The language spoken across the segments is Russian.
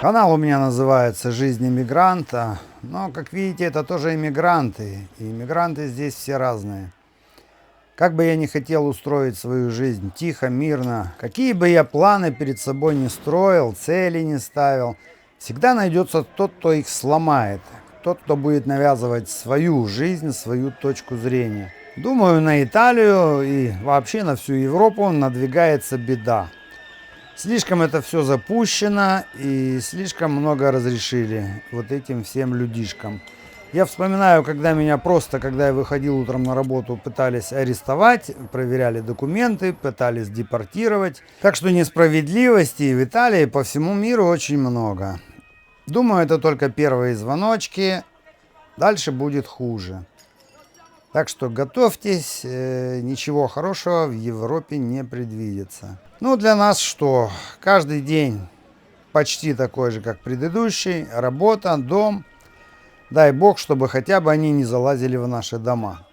Канал у меня называется «Жизнь иммигранта», но, как видите, это тоже иммигранты, и иммигранты здесь все разные. Как бы я ни хотел устроить свою жизнь тихо, мирно, какие бы я планы перед собой не строил, цели не ставил, всегда найдется тот, кто их сломает, тот, кто будет навязывать свою жизнь, свою точку зрения. Думаю, на Италию и вообще на всю Европу надвигается беда. Слишком это все запущено и слишком много разрешили вот этим всем людишкам. Я вспоминаю, когда меня просто, когда я выходил утром на работу, пытались арестовать, проверяли документы, пытались депортировать. Так что несправедливости в Италии по всему миру очень много. Думаю, это только первые звоночки, дальше будет хуже. Так что готовьтесь, ничего хорошего в Европе не предвидится. Ну, для нас что? Каждый день почти такой же, как предыдущий. Работа, дом. Дай бог, чтобы хотя бы они не залазили в наши дома.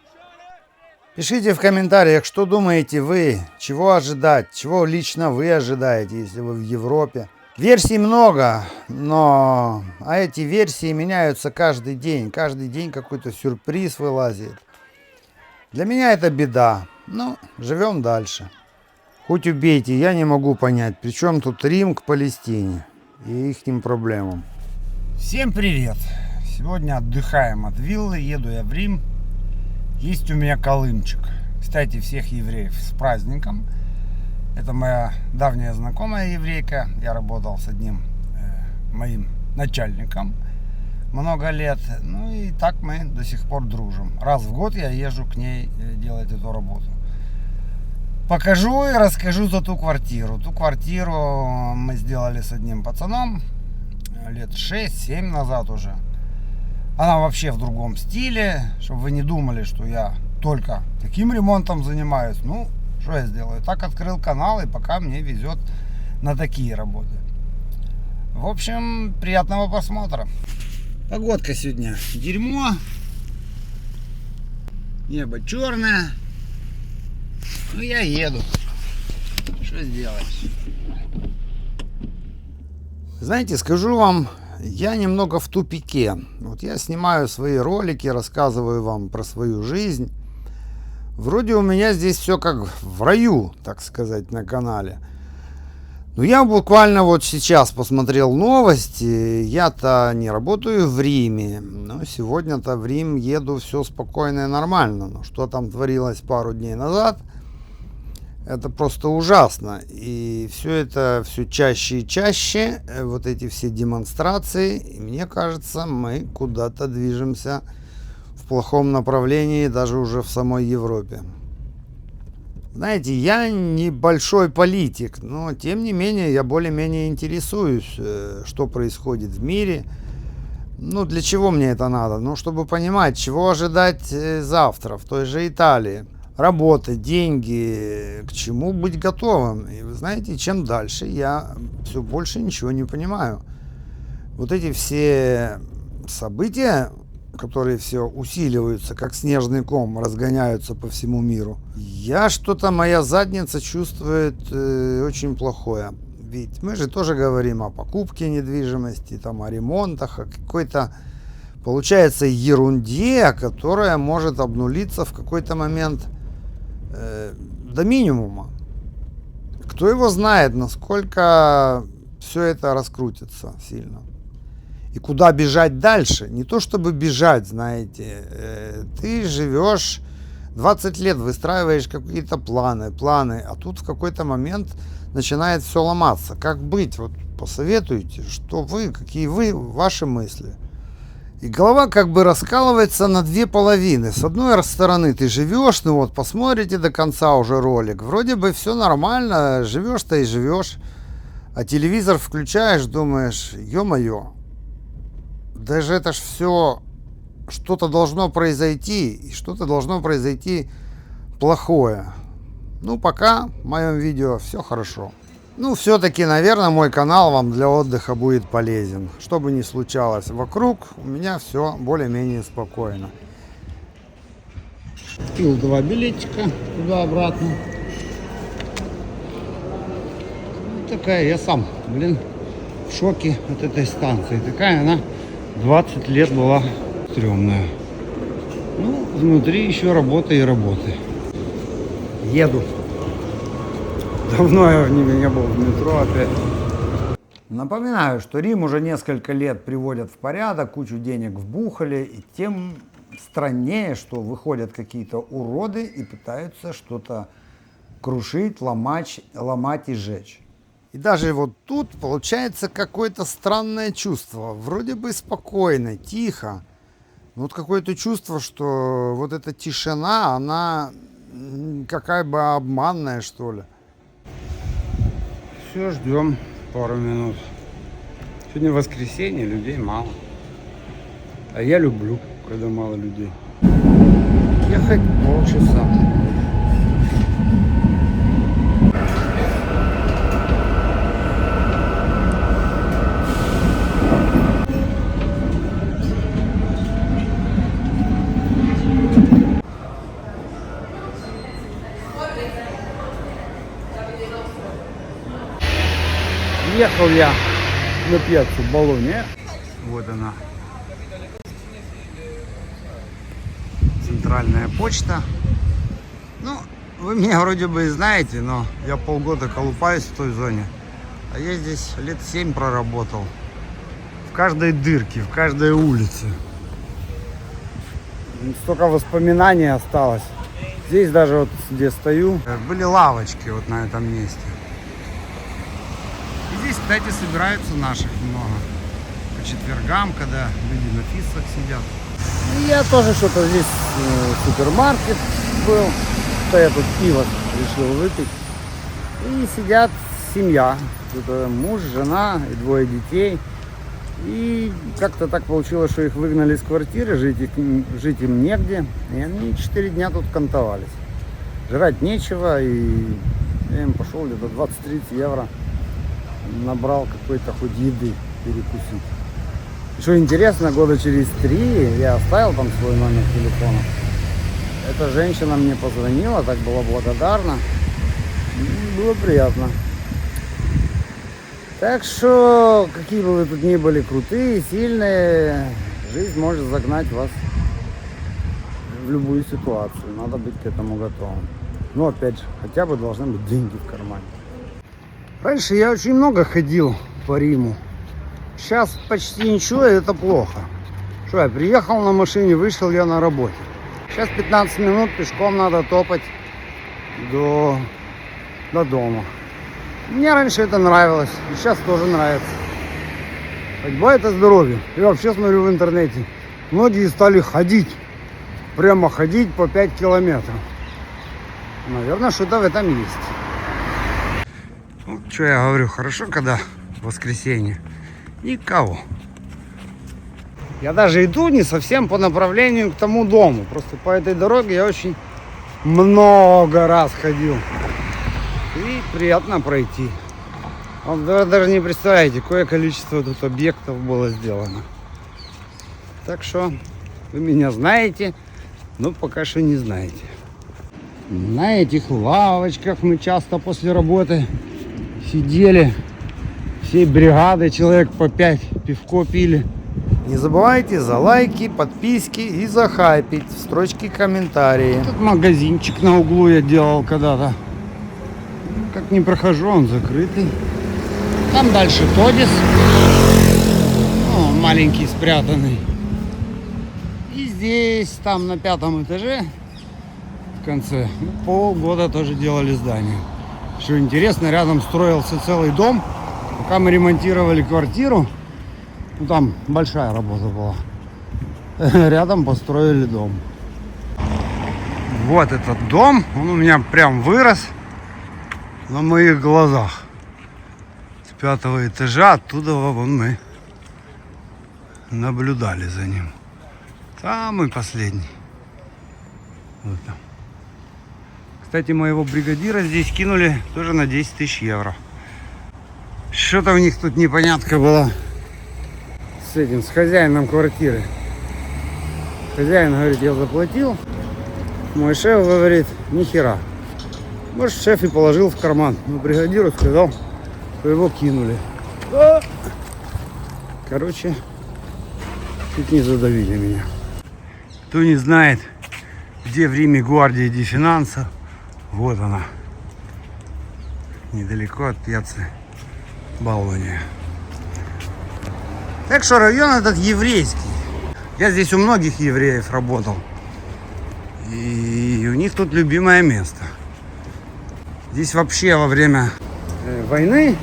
Пишите в комментариях, что думаете вы, чего ожидать, чего лично вы ожидаете, если вы в Европе. Версий много, но эти версии меняются каждый день. Каждый день какой-то сюрприз вылазит. Для меня это беда. Ну, живем дальше. Хоть убейте, я не могу понять, при чем тут Рим к Палестине и их проблемам. Всем привет! Сегодня отдыхаем от виллы, еду я в Рим. Есть у меня колымчик. Кстати, всех евреев с праздником. Это моя давняя знакомая еврейка. Я работал с одним моим начальником много лет. Ну и так мы до сих пор дружим. Раз в год я езжу к ней делать эту работу. Покажу и расскажу за ту квартиру. Ту квартиру мы сделали с одним пацаном лет 6-7 назад уже. Она вообще в другом стиле, чтобы вы не думали, что я только таким ремонтом занимаюсь. Ну, что я сделаю? Так открыл канал, и пока мне везет на такие работы. В общем, приятного просмотра. Погодка сегодня дерьмо. Небо черное. Ну, я еду. Что сделаешь? Знаете, скажу вам, я немного в тупике. Вот я снимаю свои ролики, рассказываю вам про свою жизнь. Вроде у меня здесь все как в раю, так сказать, на канале. Но я буквально вот сейчас посмотрел новости. Я-то не работаю в Риме, но сегодня-то в Рим еду, все спокойно и нормально. Но что там творилось пару дней назад, это просто ужасно. И все это все чаще и чаще, вот эти все демонстрации. И мне кажется, мы куда-то движемся в плохом направлении, даже уже в самой Европе. Знаете, я небольшой политик, но тем не менее я более-менее интересуюсь, что происходит в мире. Ну, для чего мне это надо? Ну, чтобы понимать, чего ожидать завтра в той же Италии. Работа, деньги, к чему быть готовым. И вы знаете, чем дальше, я все больше ничего не понимаю. Вот эти все события, которые все усиливаются, как снежный ком, разгоняются по всему миру. Моя задница чувствует очень плохое. Ведь мы же тоже говорим о покупке недвижимости, там, о ремонтах, о какой-то, получается, ерунде, которая может обнулиться в какой-то момент до минимума. Кто его знает, насколько все это раскрутится сильно. И куда бежать дальше? Не то чтобы бежать, знаете. Ты живешь 20 лет, выстраиваешь какие-то планы, а тут в какой-то момент начинает все ломаться. Как быть? Вот посоветуйте, какие ваши мысли. И голова как бы раскалывается на две половины. С одной стороны ты живешь, ну вот посмотрите до конца уже ролик. Вроде бы все нормально, живешь-то и живешь. А телевизор включаешь, думаешь, ё-моё. Даже это ж все, что-то должно произойти, и что-то должно произойти плохое. Ну, пока в моем видео все хорошо. Ну, все-таки, наверное, мой канал вам для отдыха будет полезен. Что бы ни случалось вокруг, у меня все более-менее спокойно. Купил 2 билетика туда-обратно. Вот такая я сам, в шоке от этой станции. Такая она 20 лет была стрёмная. Ну, внутри еще работа и работы. Еду. Давно я не был в метро опять. Напоминаю, что Рим уже несколько лет приводят в порядок, кучу денег вбухали, и тем страннее, что выходят какие-то уроды и пытаются что-то крушить, ломать и сжечь. И даже вот тут получается какое-то странное чувство. Вроде бы спокойно, тихо. Но вот какое-то чувство, что вот эта тишина, она какая бы обманная, что ли. Все, ждем пару минут. Сегодня воскресенье, людей мало. А я люблю, когда мало людей. Ехать полчаса. Ехал я на пьяцу Болония. Вот она. Центральная почта. Ну, вы меня вроде бы и знаете, но я полгода колупаюсь в той зоне. А я здесь лет 7 проработал. В каждой дырке, в каждой улице. Столько воспоминаний осталось. Здесь даже вот где стою, были лавочки вот на этом месте. И здесь, кстати, собираются наших много. По четвергам, когда люди на фистах сидят. И я тоже что-то здесь, супермаркет был. Что я тут пиво решил выпить. И сидят семья. Это муж, жена и 2 детей. И как-то так получилось, что их выгнали из квартиры, жить им негде. И они 4 дня тут кантовались. Жрать нечего, и я им пошел где-то 20-30 евро. Набрал какой-то хоть еды перекусить. Что интересно, года через 3 я оставил там свой номер телефона. Эта женщина мне позвонила, так была благодарна. И было приятно. Так что, какие бы вы тут ни были крутые, сильные, жизнь может загнать вас в любую ситуацию. Надо быть к этому готовым. Но опять же, хотя бы должны быть деньги в кармане. Раньше я очень много ходил по Риму. Сейчас почти ничего, и это плохо. Что, я приехал на машине, вышел я на работе. Сейчас 15 минут пешком надо топать до дома. Мне раньше это нравилось, и сейчас тоже нравится. Ходьба — это здоровье. Я вообще смотрю в интернете. Многие стали ходить. Прямо ходить по 5 километров. Наверное, что-то в этом есть. Ну, что я говорю, хорошо, когда воскресенье. Никого. Я даже иду не совсем по направлению к тому дому. Просто по этой дороге я очень много раз ходил. И приятно пройти. Вот вы даже не представляете, какое количество тут объектов было сделано. Так что вы меня знаете, но пока что не знаете. На этих лавочках мы часто после работы сидели. Всей бригадой человек по 5 пивко пили. Не забывайте за лайки, подписки и захайпить в строчке комментарии. Этот магазинчик на углу я делал когда-то. Как не прохожу, он закрытый. Там дальше Тодис. О, маленький, спрятанный. И здесь, там на 5-м этаже, в конце, полгода тоже делали здание. Что интересно, рядом строился целый дом. Пока мы ремонтировали квартиру, ну, там большая работа была. Рядом построили дом. Вот этот дом, он у меня прям вырос на моих глазах. С 5-го этажа, оттуда вон мы наблюдали за ним. Самый последний. Вот там. Кстати, моего бригадира здесь кинули тоже на 10 тысяч евро. Что-то у них тут непонятка была с хозяином квартиры. Хозяин говорит, я заплатил. Мой шеф говорит, нихера. Может, шеф и положил в карман. Но бригадиру сказал, что его кинули. Короче, чуть не задавили меня. Кто не знает, где в Риме гвардия ди Финансо, вот она. Недалеко от пьяцци Болония. Так что район этот еврейский. Я здесь у многих евреев работал. И у них тут любимое место. Здесь вообще во время войны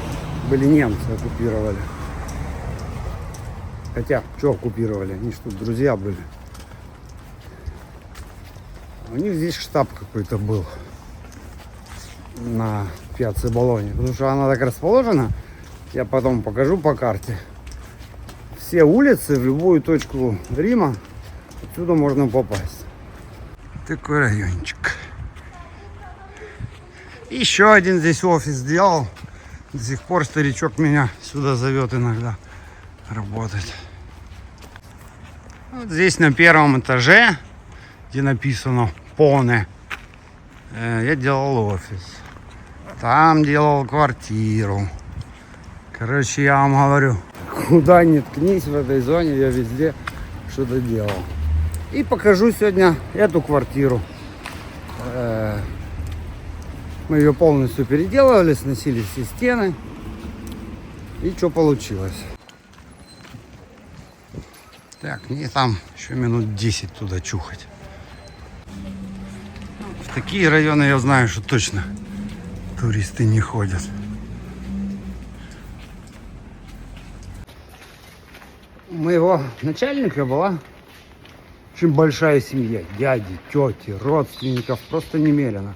были немцы, оккупировали. Хотя, что оккупировали? Они же тут друзья были. У них здесь штаб какой-то был на пьяцци Болония. Потому что она так расположена, я потом покажу по карте. Все улицы в любую точку Рима, отсюда можно попасть. Такой райончик. Еще один здесь офис сделал. До сих пор старичок меня сюда зовет иногда работать. Вот здесь на первом этаже, где написано Поне, я делал офис. Там делал квартиру. Короче, я вам говорю, куда ни ткнись в этой зоне, я везде что-то делал. И покажу сегодня эту квартиру. Мы ее полностью переделывали, сносили все стены. И что получилось. Так, мне там еще минут 10 туда чухать. В такие районы я знаю, что точно туристы не ходят. У моего начальника была очень большая семья. Дяди, тети, родственников просто немерено.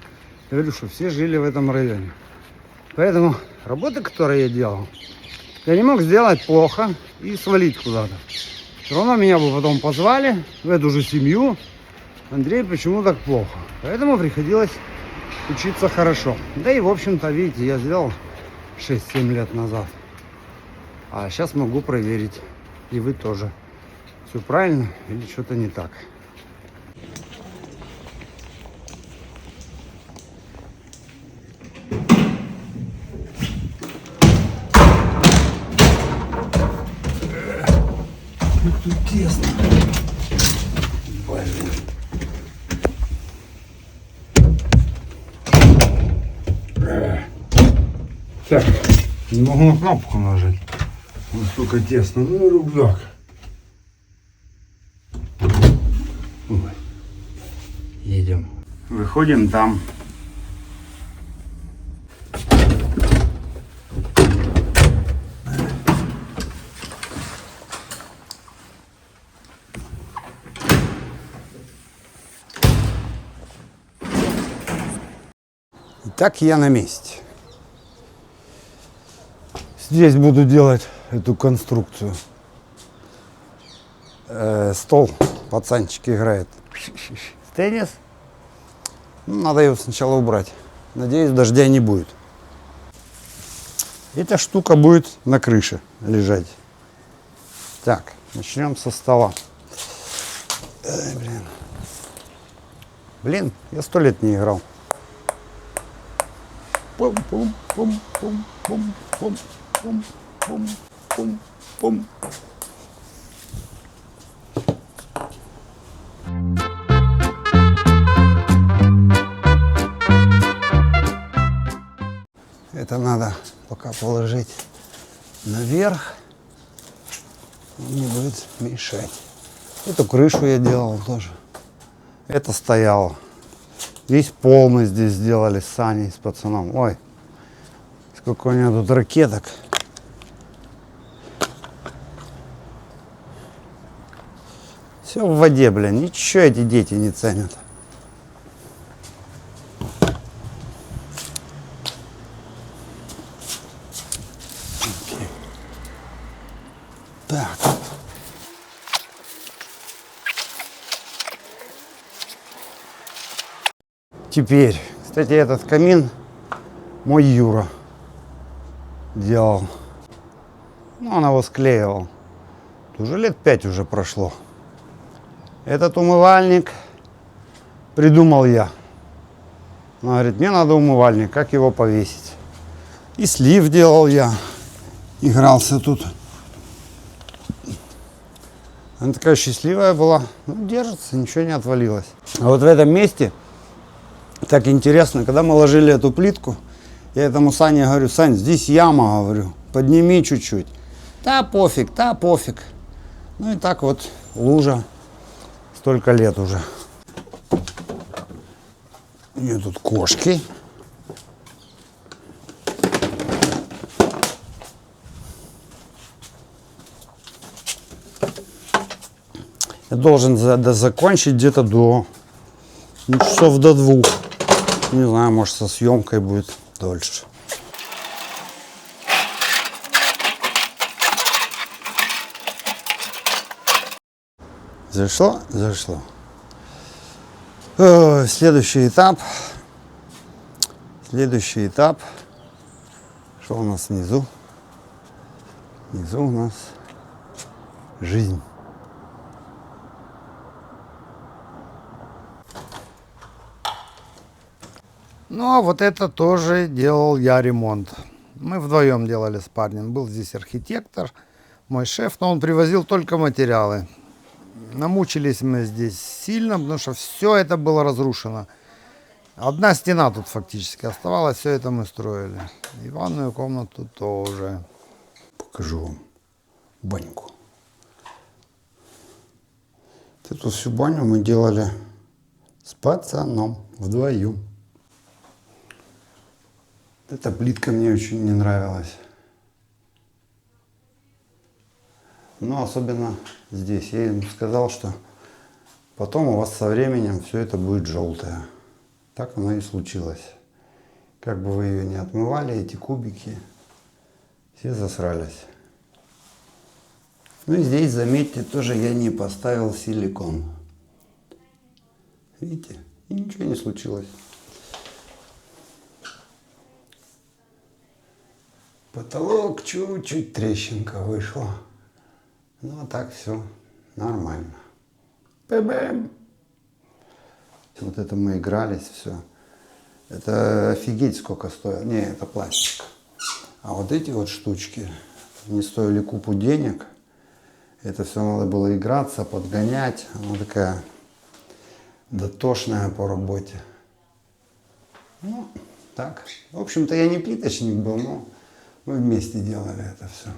Я говорю, что все жили в этом районе. Поэтому работы, которые я делал, я не мог сделать плохо и свалить куда-то. Все равно меня бы потом позвали в эту же семью. Андрей, почему так плохо? Поэтому приходилось учиться хорошо. Да и, в общем-то, видите, я сделал 6-7 лет назад. А сейчас могу проверить. И вы тоже. Все правильно или что-то не так. Тут тесно. Блин. Так, не могу на кнопку нажать. Настолько тесно. Ну и рюкзак. Ой. Едем. Выходим там. Итак, я на месте. Здесь буду делать эту конструкцию. Стол, пацанчик играет в теннис. Надо его сначала убрать. Надеюсь, дождя не будет. Эта штука будет на крыше лежать. Так, начнем со стола. Блин, я 100 лет не играл. Пум-пум-пум-пум-пум-пум-пум. Это надо пока положить наверх, не будет мешать. Эту крышу я делал тоже. Это стояло. Весь пол мы здесь сделали с Саней, с пацаном. Ой, сколько у меня тут ракеток. Все в воде, блин. Ничего эти дети не ценят. Так. Теперь, кстати, этот камин мой Юра делал. Ну, он его склеивал. Уже лет 5 уже прошло. Этот умывальник придумал я. Он говорит, мне надо умывальник, как его повесить. И слив делал я. Игрался тут. Она такая счастливая была. Ну, держится, ничего не отвалилось. А вот в этом месте так интересно, когда мы ложили эту плитку, я этому Сане говорю: Сань, здесь яма, говорю, подними чуть-чуть. Да пофиг. Ну и так вот лужа столько лет уже. У нее тут кошки. Я должен закончить где-то до часов до 2. Не знаю, может, со съемкой будет дольше. Зашло? Зашло. Следующий этап. Что у нас внизу? Внизу у нас жизнь. Ну, а вот это тоже делал я ремонт. Мы вдвоем делали с парнем. Был здесь архитектор, мой шеф, но он привозил только материалы. Намучились мы здесь сильно, потому что все это было разрушено. Одна стена тут фактически оставалась, все это мы строили. И ванную комнату тоже. Покажу вам баньку. Эту всю баню мы делали с пацаном вдвоем. Эта плитка мне очень не нравилась. Но особенно здесь. Я им сказал, что потом у вас со временем все это будет желтое. Так оно и случилось. Как бы вы ее не отмывали, эти кубики все засрались. Ну и здесь, заметьте, тоже я не поставил силикон. Видите? И ничего не случилось. Потолок чуть-чуть трещинка вышла. Ну а так все нормально. Бэм-бэм. Вот это мы игрались, все. Это офигеть сколько стоит. Не, это пластик. А вот эти вот штучки не стоили купу денег. Это все надо было играться, подгонять. Она такая дотошная по работе. Ну, так. В общем-то, я не плиточник был, но мы вместе делали это все.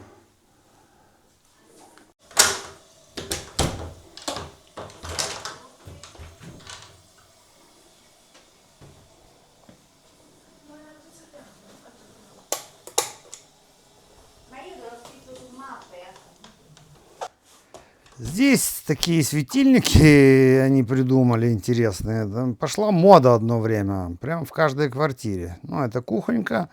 Здесь такие светильники они придумали интересные. Там пошла мода одно время, прям в каждой квартире. Ну, это кухонька.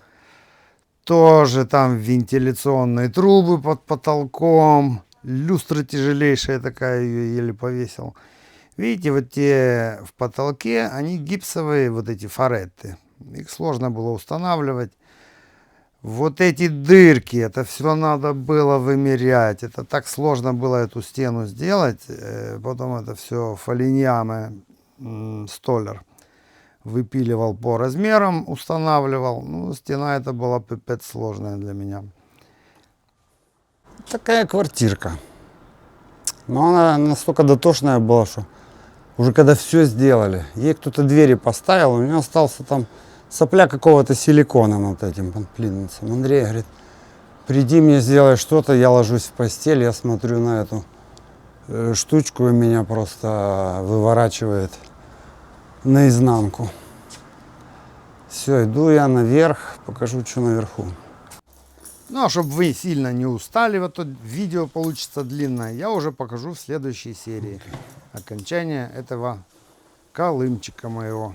Тоже там вентиляционные трубы под потолком. Люстра тяжелейшая такая, ее еле повесил. Видите, вот те в потолке, они гипсовые, вот эти фаретты. Их сложно было устанавливать. Вот эти дырки, это все надо было вымерять. Это так сложно было эту стену сделать. Потом это все фалиньяме, столер выпиливал по размерам, устанавливал. Ну, стена это была пипец сложная для меня. Такая квартирка. Но она настолько дотошная была, что уже когда все сделали, ей кто-то двери поставил, у нее остался там сопля какого-то силикона над этим пленницем. Андрей говорит: приди мне, сделай что-то, я ложусь в постель, я смотрю на эту штучку, и меня просто выворачивает наизнанку. Все, иду я наверх, покажу, что наверху. Ну, а чтобы вы сильно не устали, вот тут видео получится длинное, я уже покажу в следующей серии. Окончание этого колымчика моего.